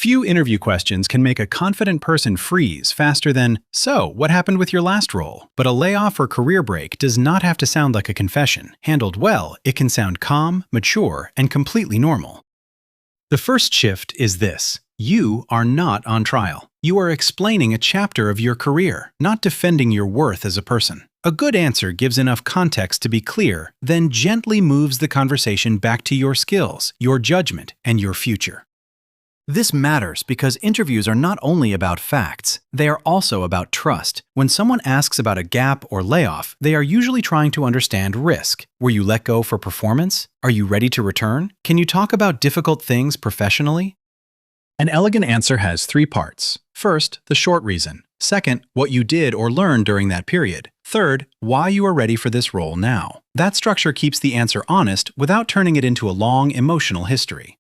Few interview questions can make a confident person freeze faster than, "So, what happened with your last role?" But a layoff or career break does not have to sound like a confession. Handled well, it can sound calm, mature, and completely normal. The first shift is this: you are not on trial. You are explaining a chapter of your career, not defending your worth as a person. A good answer gives enough context to be clear, then gently moves the conversation back to your skills, your judgment, and your future. This matters because interviews are not only about facts, they are also about trust. When someone asks about a gap or layoff, they are usually trying to understand risk. Were you let go for performance? Are you ready to return? Can you talk about difficult things professionally? An elegant answer has 3 parts. First, the short reason. Second, what you did or learned during that period. Third, why you are ready for this role now. That structure keeps the answer honest without turning it into a long, emotional history.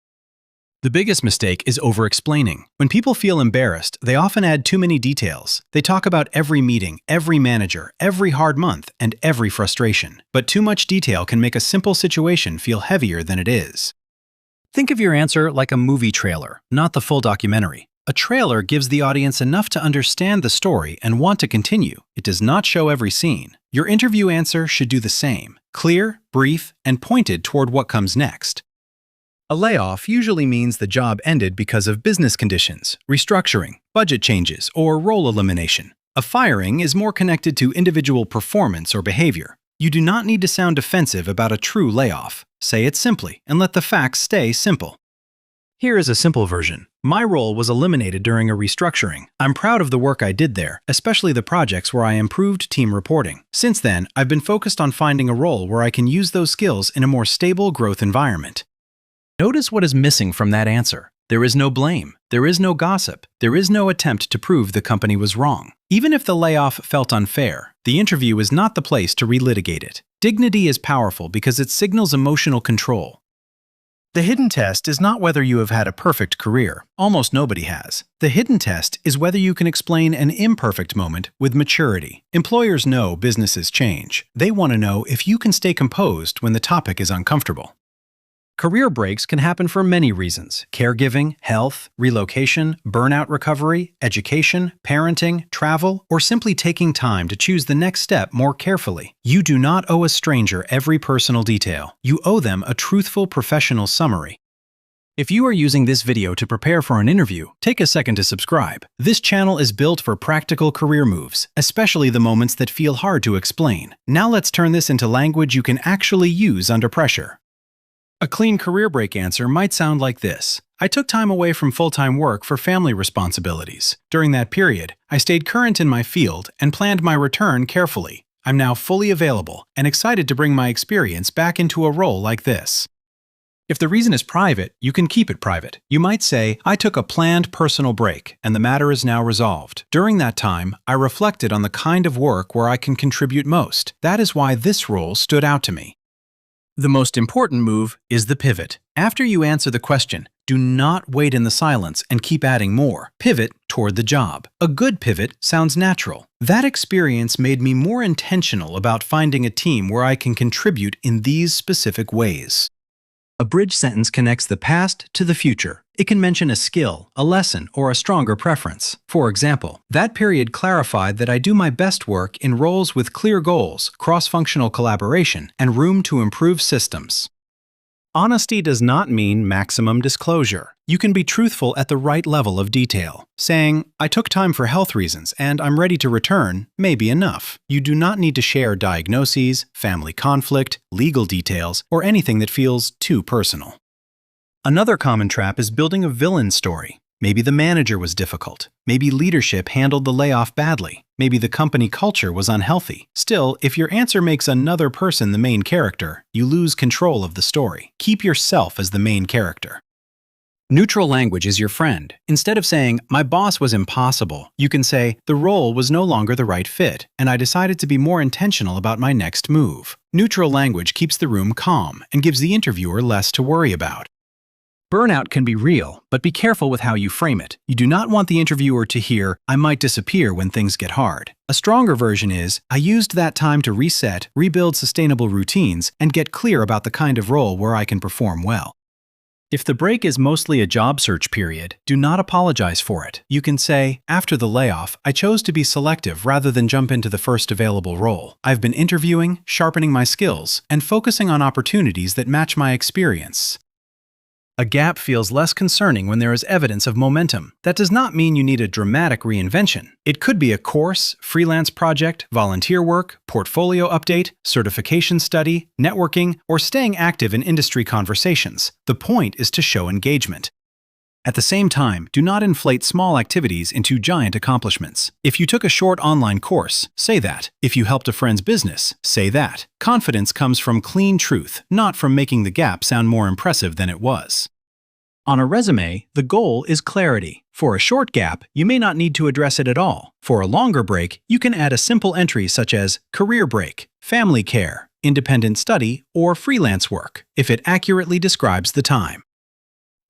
The biggest mistake is overexplaining. When people feel embarrassed, they often add too many details. They talk about every meeting, every manager, every hard month, and every frustration. But too much detail can make a simple situation feel heavier than it is. Think of your answer like a movie trailer, not the full documentary. A trailer gives the audience enough to understand the story and want to continue. It does not show every scene. Your interview answer should do the same: clear, brief, and pointed toward what comes next. A layoff usually means the job ended because of business conditions, restructuring, budget changes, or role elimination. A firing is more connected to individual performance or behavior. You do not need to sound defensive about a true layoff. Say it simply and let the facts stay simple. Here is a simple version. My role was eliminated during a restructuring. I'm proud of the work I did there, especially the projects where I improved team reporting. Since then, I've been focused on finding a role where I can use those skills in a more stable growth environment. Notice what is missing from that answer. There is no blame. There is no gossip. There is no attempt to prove the company was wrong. Even if the layoff felt unfair, the interview is not the place to relitigate it. Dignity is powerful because it signals emotional control. The hidden test is not whether you have had a perfect career. Almost nobody has. The hidden test is whether you can explain an imperfect moment with maturity. Employers know businesses change. They want to know if you can stay composed when the topic is uncomfortable. Career breaks can happen for many reasons: caregiving, health, relocation, burnout recovery, education, parenting, travel, or simply taking time to choose the next step more carefully. You do not owe a stranger every personal detail. You owe them a truthful professional summary. If you are using this video to prepare for an interview, take a second to subscribe. This channel is built for practical career moves, especially the moments that feel hard to explain. Now let's turn this into language you can actually use under pressure. A clean career break answer might sound like this: I took time away from full-time work for family responsibilities. During that period, I stayed current in my field and planned my return carefully. I'm now fully available and excited to bring my experience back into a role like this. If the reason is private, you can keep it private. You might say, I took a planned personal break and the matter is now resolved. During that time, I reflected on the kind of work where I can contribute most. That is why this role stood out to me. The most important move is the pivot. After you answer the question, do not wait in the silence and keep adding more. Pivot toward the job. A good pivot sounds natural. That experience made me more intentional about finding a team where I can contribute in these specific ways. A bridge sentence connects the past to the future. It can mention a skill, a lesson, or a stronger preference. For example, that period clarified that I do my best work in roles with clear goals, cross-functional collaboration, and room to improve systems. Honesty does not mean maximum disclosure. You can be truthful at the right level of detail. Saying, I took time for health reasons and I'm ready to return may be enough. You do not need to share diagnoses, family conflict, legal details, or anything that feels too personal. Another common trap is building a villain story. Maybe the manager was difficult. Maybe leadership handled the layoff badly. Maybe the company culture was unhealthy. Still, if your answer makes another person the main character, you lose control of the story. Keep yourself as the main character. Neutral language is your friend. Instead of saying, my boss was impossible, you can say, the role was no longer the right fit, and I decided to be more intentional about my next move. Neutral language keeps the room calm and gives the interviewer less to worry about. Burnout can be real, but be careful with how you frame it. You do not want the interviewer to hear, I might disappear when things get hard. A stronger version is, I used that time to reset, rebuild sustainable routines, and get clear about the kind of role where I can perform well. If the break is mostly a job search period, do not apologize for it. You can say, after the layoff, I chose to be selective rather than jump into the first available role. I've been interviewing, sharpening my skills, and focusing on opportunities that match my experience. A gap feels less concerning when there is evidence of momentum. That does not mean you need a dramatic reinvention. It could be a course, freelance project, volunteer work, portfolio update, certification study, networking, or staying active in industry conversations. The point is to show engagement. At the same time, do not inflate small activities into giant accomplishments. If you took a short online course, say that. If you helped a friend's business, say that. Confidence comes from clean truth, not from making the gap sound more impressive than it was. On a resume, the goal is clarity. For a short gap, you may not need to address it at all. For a longer break, you can add a simple entry such as career break, family care, independent study, or freelance work, if it accurately describes the time.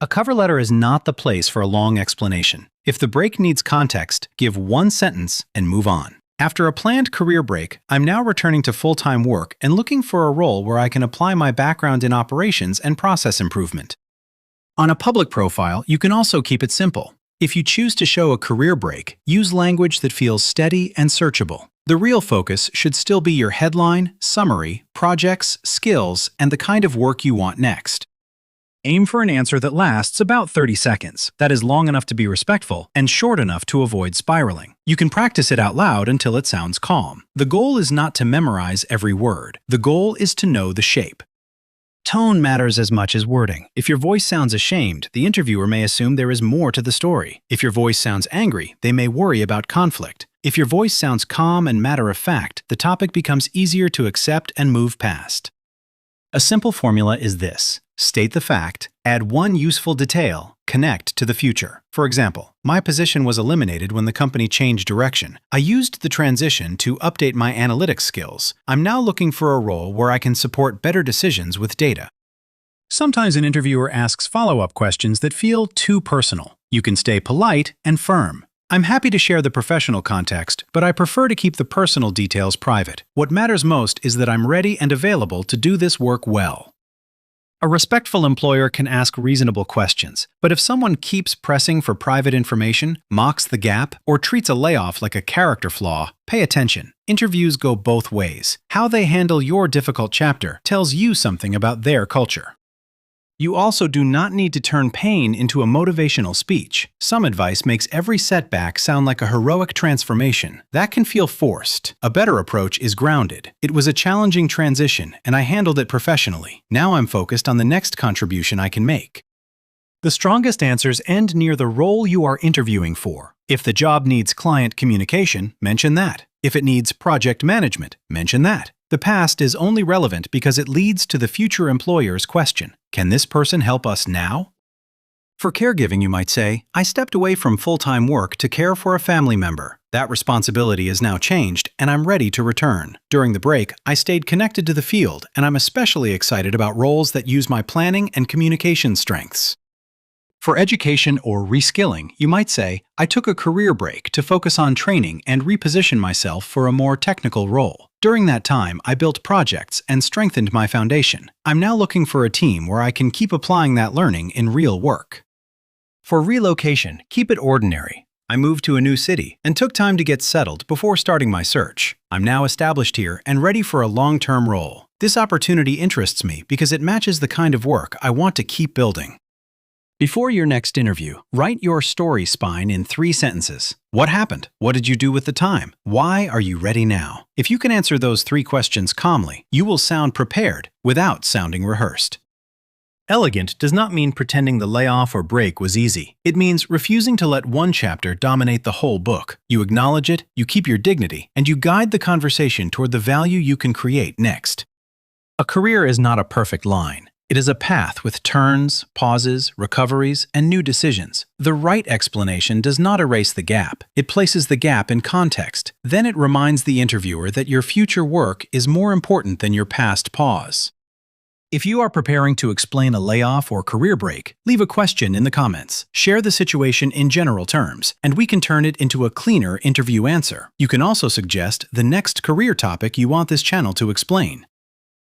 A cover letter is not the place for a long explanation. If the break needs context, give one sentence and move on. After a planned career break, I'm now returning to full-time work and looking for a role where I can apply my background in operations and process improvement. On a public profile, you can also keep it simple. If you choose to show a career break, use language that feels steady and searchable. The real focus should still be your headline, summary, projects, skills, and the kind of work you want next. Aim for an answer that lasts about 30 seconds. That is long enough to be respectful and short enough to avoid spiraling. You can practice it out loud until it sounds calm. The goal is not to memorize every word. The goal is to know the shape. Tone matters as much as wording. If your voice sounds ashamed, the interviewer may assume there is more to the story. If your voice sounds angry, they may worry about conflict. If your voice sounds calm and matter-of-fact, the topic becomes easier to accept and move past. A simple formula is this. State the fact, add one useful detail, connect to the future. For example, my position was eliminated when the company changed direction. I used the transition to update my analytics skills. I'm now looking for a role where I can support better decisions with data. Sometimes an interviewer asks follow-up questions that feel too personal. You can stay polite and firm. I'm happy to share the professional context, but I prefer to keep the personal details private. What matters most is that I'm ready and available to do this work well. A respectful employer can ask reasonable questions, but if someone keeps pressing for private information, mocks the gap, or treats a layoff like a character flaw, pay attention. Interviews go both ways. How they handle your difficult chapter tells you something about their culture. You also do not need to turn pain into a motivational speech. Some advice makes every setback sound like a heroic transformation. That can feel forced. A better approach is grounded. It was a challenging transition, and I handled it professionally. Now I'm focused on the next contribution I can make. The strongest answers end near the role you are interviewing for. If the job needs client communication, mention that. If it needs project management, mention that. The past is only relevant because it leads to the future employer's question, can this person help us now? For caregiving, you might say, I stepped away from full-time work to care for a family member. That responsibility is now changed, and I'm ready to return. During the break, I stayed connected to the field, and I'm especially excited about roles that use my planning and communication strengths. For education or reskilling, you might say, I took a career break to focus on training and reposition myself for a more technical role. During that time, I built projects and strengthened my foundation. I'm now looking for a team where I can keep applying that learning in real work. For relocation, keep it ordinary. I moved to a new city and took time to get settled before starting my search. I'm now established here and ready for a long-term role. This opportunity interests me because it matches the kind of work I want to keep building. Before your next interview, write your story spine in 3 sentences. What happened? What did you do with the time? Why are you ready now? If you can answer those 3 questions calmly, you will sound prepared without sounding rehearsed. Elegant does not mean pretending the layoff or break was easy. It means refusing to let one chapter dominate the whole book. You acknowledge it, you keep your dignity, and you guide the conversation toward the value you can create next. A career is not a perfect line. It is a path with turns, pauses, recoveries, and new decisions. The right explanation does not erase the gap. It places the gap in context. Then it reminds the interviewer that your future work is more important than your past pause. If you are preparing to explain a layoff or career break, leave a question in the comments. Share the situation in general terms, and we can turn it into a cleaner interview answer. You can also suggest the next career topic you want this channel to explain.